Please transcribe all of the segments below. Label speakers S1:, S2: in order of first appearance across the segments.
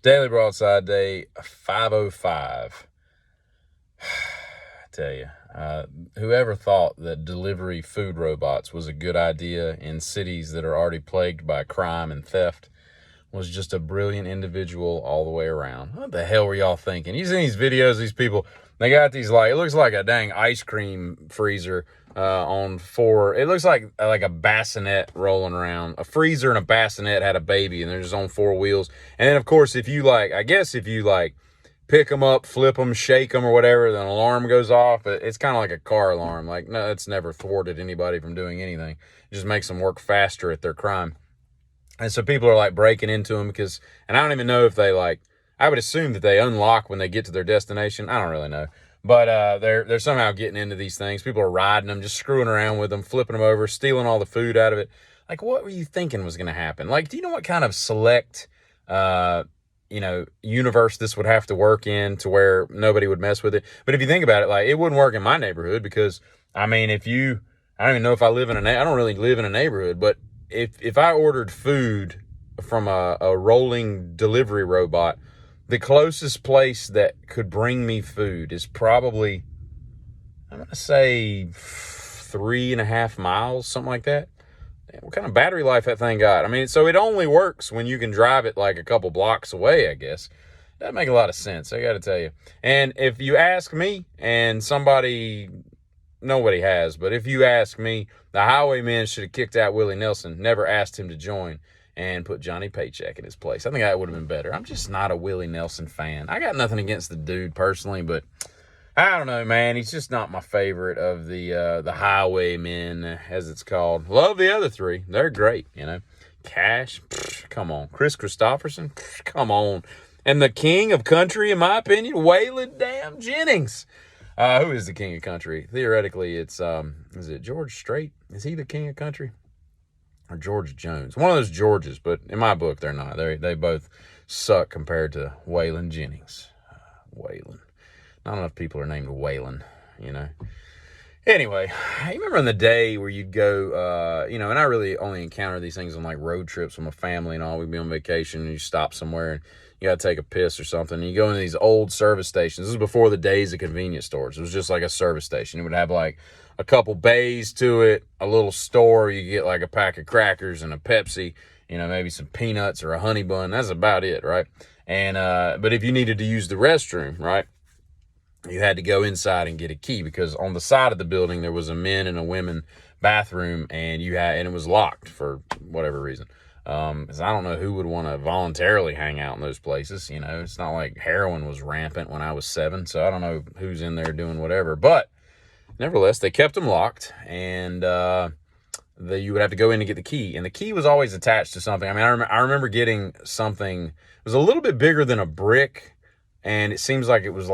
S1: Daily Broadside Day 505. I tell you, whoever thought that delivery food robots was a good idea in cities that are already plagued by crime and theft was just a brilliant individual all the way around. What the hell were y'all thinking? You seen these videos, these people, they got these it looks like a dang ice cream freezer on four. It looks like a bassinet rolling around. A freezer and a bassinet had a baby, and they're just on four wheels. And then, of course, if you pick them up, flip them, shake them or whatever, then an alarm goes off. It's kind of like a car alarm. Like, no, it's never thwarted anybody from doing anything. It just makes them work faster at their crime. And so people are breaking into them and I don't even know if I would assume that they unlock when they get to their destination. I don't really know. But they're somehow getting into these things. People are riding them, just screwing around with them, flipping them over, stealing all the food out of it. What were you thinking was going to happen? Do you know what kind of select, universe this would have to work in to where nobody would mess with it? But if you think about it, it wouldn't work in my neighborhood because, I don't even know if I don't really live in a neighborhood, but if I ordered food from a rolling delivery robot, the closest place that could bring me food is probably, I'm going to say 3.5 miles, something like that. What kind of battery life that thing got? So it only works when you can drive it a couple blocks away, I guess. That make a lot of sense, I got to tell you. And if you ask me, and nobody has, but if you ask me, the highwaymen should have kicked out Willie Nelson, never asked him to join, and put Johnny Paycheck in his place. I think that would have been better. I'm just not a Willie Nelson fan. I got nothing against the dude personally, but I don't know, man. He's just not my favorite of the highwaymen, as it's called. Love the other three. They're great, Cash, come on. Chris Christopherson, come on. And the king of country, in my opinion, Waylon damn Jennings. Who is the king of country? Theoretically, it's, is it George Strait? Is he the king of country? Or George Jones? One of those Georges, but in my book, they're not. They both suck compared to Waylon Jennings. Waylon. Not enough people are named Waylon, Anyway, you remember in the day where you'd go, and I really only encounter these things on road trips with my family and all. We'd be on vacation and you stop somewhere and you got to take a piss or something. And you go into these old service stations. This is before the days of convenience stores. It was just a service station. It would have a couple bays to it, a little store. You get a pack of crackers and a Pepsi, maybe some peanuts or a honey bun. That's about it, right? And, but if you needed to use the restroom, right, you had to go inside and get a key because on the side of the building, there was a men and a women bathroom and it was locked for whatever reason. 'Cause I don't know who would want to voluntarily hang out in those places. It's not like heroin was rampant when I was 7. So I don't know who's in there doing whatever, but nevertheless, they kept them locked, and you would have to go in and get the key. And the key was always attached to something. I remember getting something. It was a little bit bigger than a brick, and it seems like it was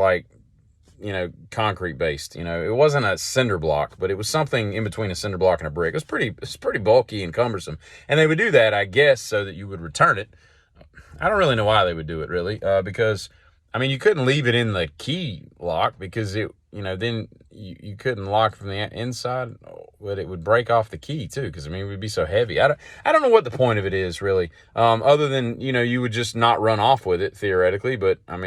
S1: concrete based. It wasn't a cinder block, but it was something in between a cinder block and a brick. It's pretty bulky and cumbersome. And they would do that, I guess, so that you would return it. I don't really know why they would do it, really, because you couldn't leave it in the key lock because then you couldn't lock from the inside, but it would break off the key too. Because it would be so heavy. I don't know what the point of it is really, other than you would just not run off with it theoretically. But I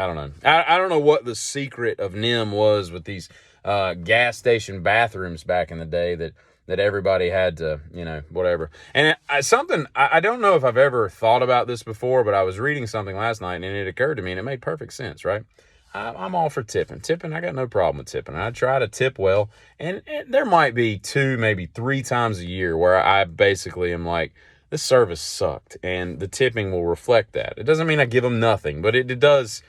S1: don't know. I don't know what the secret of NIM was with these gas station bathrooms back in the day that everybody had to, whatever. And I don't know if I've ever thought about this before, but I was reading something last night and it occurred to me and it made perfect sense, right? I'm all for tipping. Tipping, I got no problem with tipping. I try to tip well. And there might be 2, maybe 3 times a year where I basically am this service sucked. And the tipping will reflect that. It doesn't mean I give them nothing, but it does.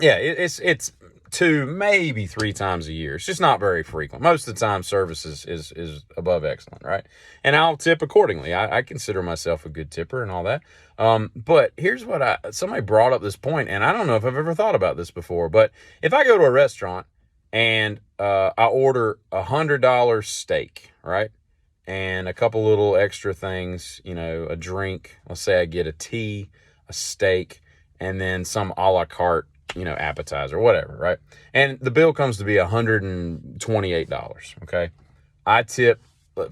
S1: It's 2, maybe 3 times a year. It's just not very frequent. Most of the time, service is above excellent, right? And I'll tip accordingly. I consider myself a good tipper and all that. But here's what somebody brought up this point, and I don't know if I've ever thought about this before, but if I go to a restaurant and I order $100 steak, right? And a couple little extra things, a drink. Let's say I get a tea, a steak, and then some a la carte, appetizer, whatever, right? And the bill comes to be $128, okay? I tip,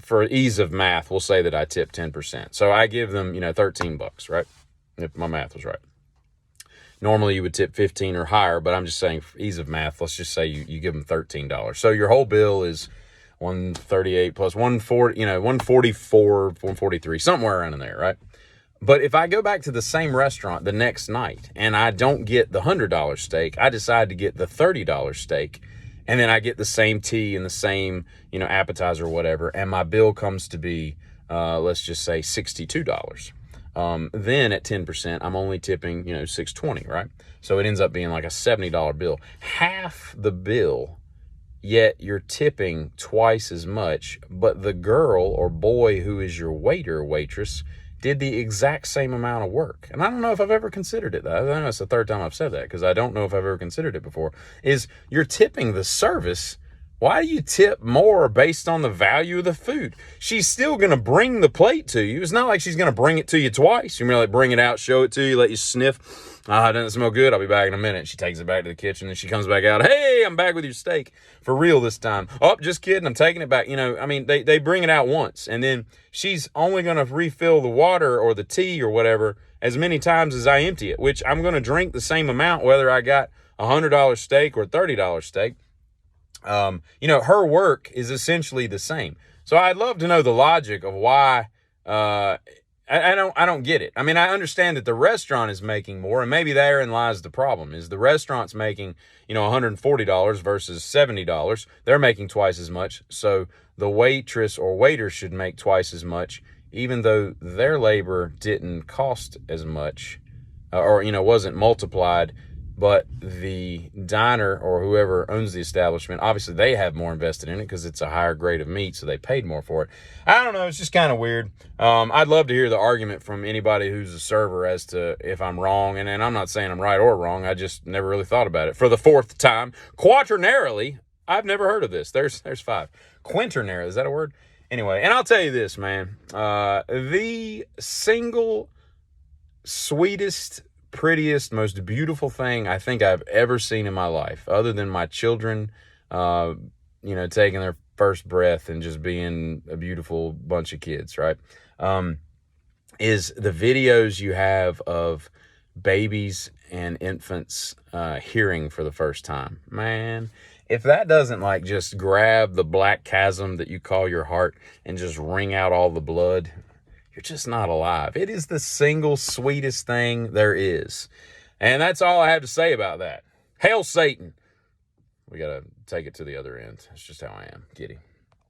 S1: for ease of math, we'll say that I tip 10%. So I give them, $13, right? if my math was right. Normally you would tip 15 or higher, but I'm just saying for ease of math, let's just say you give them $13. So your whole bill is 138 plus 140, 144, 143, somewhere around in there, right? But if I go back to the same restaurant the next night and I don't get the $100 steak, I decide to get the $30 steak, and then I get the same tea and the same, appetizer or whatever, and my bill comes to be, let's just say $62. Then at 10%, I'm only tipping, $6.20, right? So it ends up being like a $70 bill. Half the bill, yet you're tipping twice as much, but the girl or boy who is your waiter or waitress did the exact same amount of work. And I don't know if I've ever considered it. I know it's the third time I've said that, because I don't know if I've ever considered it before. Is you're tipping the service. Why do you tip more based on the value of the food? She's still going to bring the plate to you. It's not like she's going to bring it to you twice. You're going to like bring it out, show it to you, let you sniff. It doesn't smell good. I'll be back in a minute. She takes it back to the kitchen and she comes back out. Hey, I'm back with your steak for real this time. Oh, just kidding. I'm taking it back. They bring it out once, and then she's only going to refill the water or the tea or whatever as many times as I empty it, which I'm going to drink the same amount, whether I got a $100 steak or a $30 steak. Her work is essentially the same. So I'd love to know the logic of why, I don't get it. I mean, I understand that the restaurant is making more, and maybe therein lies the problem, is the restaurant's making, $140 versus $70. They're making twice as much. So the waitress or waiter should make twice as much, even though their labor didn't cost as much, or wasn't multiplied. But the diner or whoever owns the establishment, obviously they have more invested in it because it's a higher grade of meat, so they paid more for it. I don't know. It's just kind of weird. I'd love to hear the argument from anybody who's a server as to if I'm wrong. And I'm not saying I'm right or wrong. I just never really thought about it. For the fourth time, quaternarily, I've never heard of this. There's five. Quinternarily, is that a word? Anyway, and I'll tell you this, man. The single sweetest, prettiest, most beautiful thing I think I've ever seen in my life, other than my children, taking their first breath and just being a beautiful bunch of kids, right? Is the videos you have of babies and infants hearing for the first time. Man, if that doesn't like just grab the black chasm that you call your heart and just wring out all the blood, you're just not alive. It is the single sweetest thing there is. And that's all I have to say about that. Hail Satan. We got to take it to the other end. That's just how I am. Giddy.